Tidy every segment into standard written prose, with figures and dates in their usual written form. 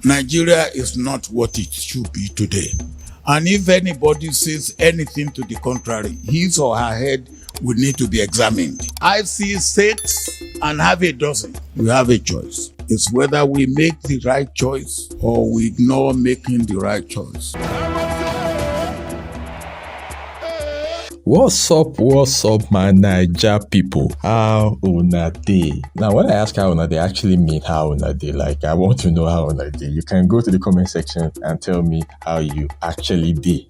Nigeria is not what it should be today. And if anybody says anything to the contrary, his or her head would need to be examined. I see 6 and have a dozen. We have a choice. It's whether we make the right choice or we ignore making the right choice. What's up, my Naija people? How una dey? Now, when I ask how una dey, I actually mean how una dey. Like, I want to know how una dey. You can go to the comment section and tell me how you actually dey.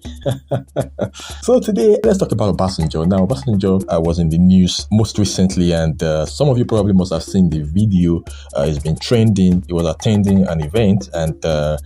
So today, let's talk about Obasanjo. Now, Obasanjo was in the news most recently, and some of you probably must have seen the video. It's been trending. He was attending an event, and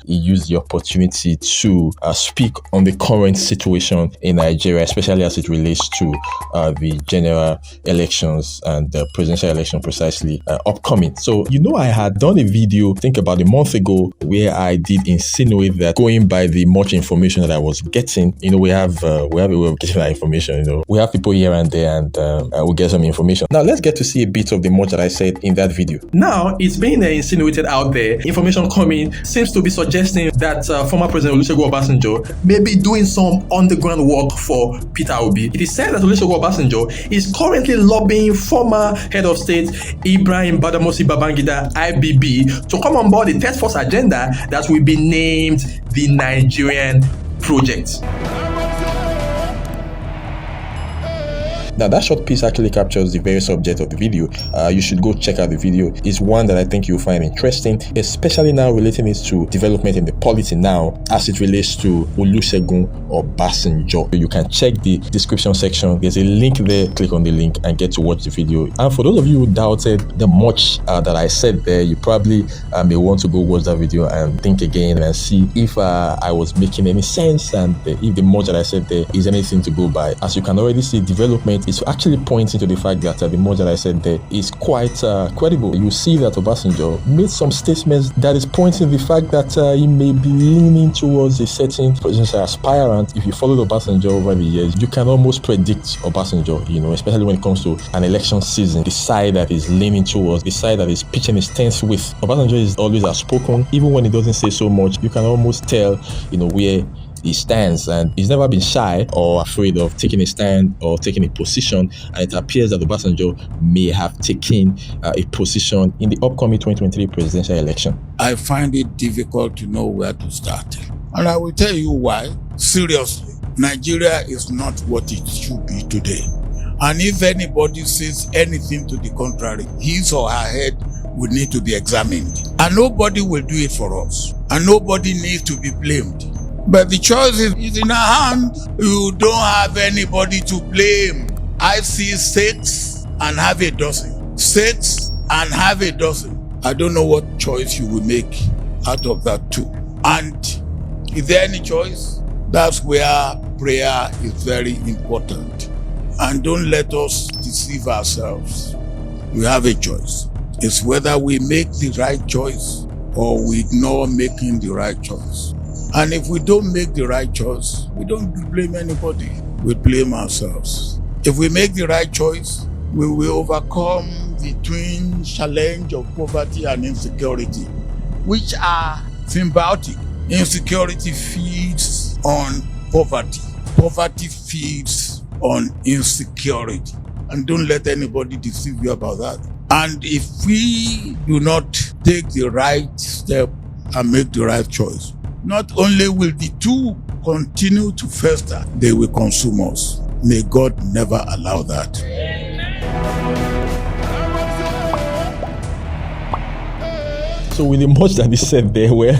he used the opportunity to speak on the current situation in Nigeria, especially as it relates to the general elections and the presidential election precisely upcoming. So, I had done a video, I think about a month ago, where I did insinuate that going by the much information that I was getting, we have a way of getting that information. We have people here and there, and we'll get some information. Now, let's get to see a bit of the much that I said in that video. Now, it's being insinuated out there. Information coming seems to be suggesting that former President Olusegun Obasanjo may be doing some underground work for Peter Obi. It is said that Olusegun Obasanjo is currently lobbying former head of state Ibrahim Badamasi Babangida IBB to come on board the third force agenda that will be named the Nigerian project. Now, that short piece actually captures the very subject of the video. You should go check out the video. It's one that I think you'll find interesting, especially now relating it to development in the polity now as it relates to Olusegun Obasanjo. You can check the description section. There's a link there. Click on the link and get to watch the video. And for those of you who doubted the much that I said there, you probably may want to go watch that video and think again and see if I was making any sense and if the much that I said there is anything to go by. As you can already see, development is actually pointing to the fact that the more that I said there is quite credible. You see that Obasanjo made some statements that is pointing to the fact that he may be leaning towards a certain presidential aspirant. If you followed Obasanjo over the years, you can almost predict Obasanjo, especially when it comes to an election season, the side that is leaning towards, the side that is pitching his stance with. Obasanjo is always outspoken. Even when he doesn't say so much, you can almost tell, where he stands, and he's never been shy or afraid of taking a stand or taking a position. And it appears that Obasanjo may have taken a position in the upcoming 2023 presidential election. I find it difficult to know where to start. And I will tell you why. Seriously, Nigeria is not what it should be today. And if anybody says anything to the contrary, his or her head would need to be examined. And nobody will do it for us. And nobody needs to be blamed. But the choice is in our hand. You don't have anybody to blame. I see 6 and have a dozen. 6 and have a dozen. I don't know what choice you will make out of that too. And is there any choice? That's where prayer is very important. And don't let us deceive ourselves. We have a choice. It's whether we make the right choice or we ignore making the right choice. And if we don't make the right choice, we don't blame anybody. We blame ourselves. If we make the right choice, we will overcome the twin challenge of poverty and insecurity, which are symbiotic. Insecurity feeds on poverty. Poverty feeds on insecurity. And don't let anybody deceive you about that. And if we do not take the right step and make the right choice, not only will the two continue to fester, they will consume us. May God never allow that. So with the much that he said there, where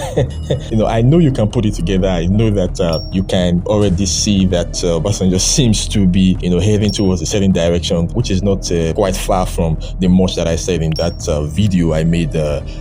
I know you can put it together. I know that you can already see that Obasanjo seems to be heading towards a certain direction, which is not quite far from the much that I said in that video I made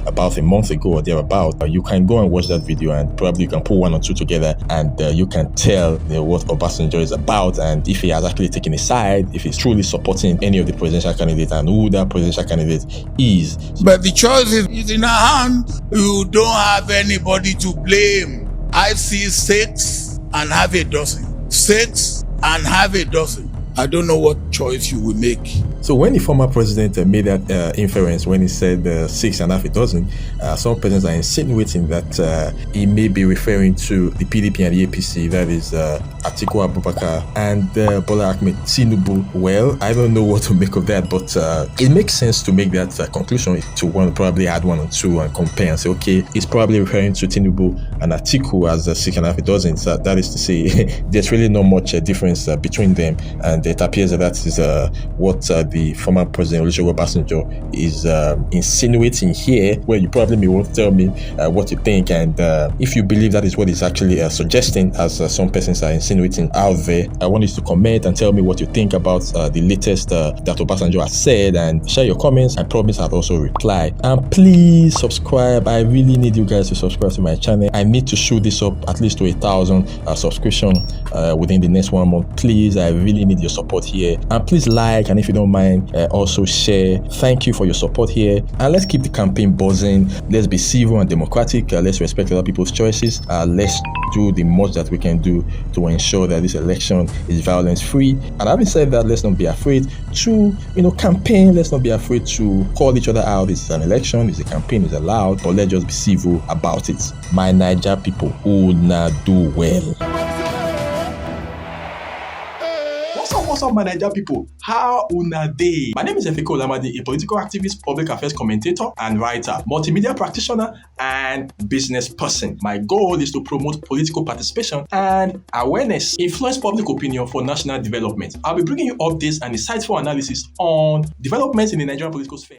about a month ago or thereabout. You can go and watch that video, and probably you can put one or two together, and you can tell what Obasanjo is about, and if he has actually taken a side, if he's truly supporting any of the presidential candidates, and who that presidential candidate is. But the choice is in our hand. You don't have anybody to blame. I see 6 and have a dozen. 6 and have a dozen. I don't know what choice you will make. So when the former president made that inference, when he said 6 and a half a dozen, some persons are insinuating that he may be referring to the PDP and the APC, that is Atiku Abubakar and Bola-Ahmed Tinubu. Well, I don't know what to make of that, but it makes sense to make that conclusion, to want to probably add 1 or 2 and compare and say, okay, he's probably referring to Tinubu and Atiku as 6 and a half a dozen. So that is to say, there's really not much difference between them, and it appears that is what the former president Olusegun Obasanjo is insinuating here. Well, you probably may want to tell me what you think, and if you believe that is what he's actually suggesting, as some persons are insinuating out there. I want you to comment and tell me what you think about the latest that Obasanjo has said, and share your comments. I promise I'll also reply. And please subscribe. I really need you guys to subscribe to my channel. I need to shoot this up at least to 1,000 subscription within the next 1 month. Please, I really need your support here, and please like, and if you don't mind, also share. Thank you for your support here, and let's keep the campaign buzzing. Let's be civil and democratic. Let's respect other people's choices. Let's do the most that we can do to ensure that this election is violence free. And having said that, let's not be afraid to campaign. Let's not be afraid to call each other out. It's an election, it's a campaign, it's allowed, but let's just be civil about it. My Niger people, who na do well. What's up, my Nigerian people? How una dey? My name is Efe Cole Amadin, a political activist, public affairs commentator and writer, multimedia practitioner, and business person. My goal is to promote political participation and awareness, influence public opinion for national development. I'll be bringing you updates and insightful analysis on developments in the Nigerian political sphere.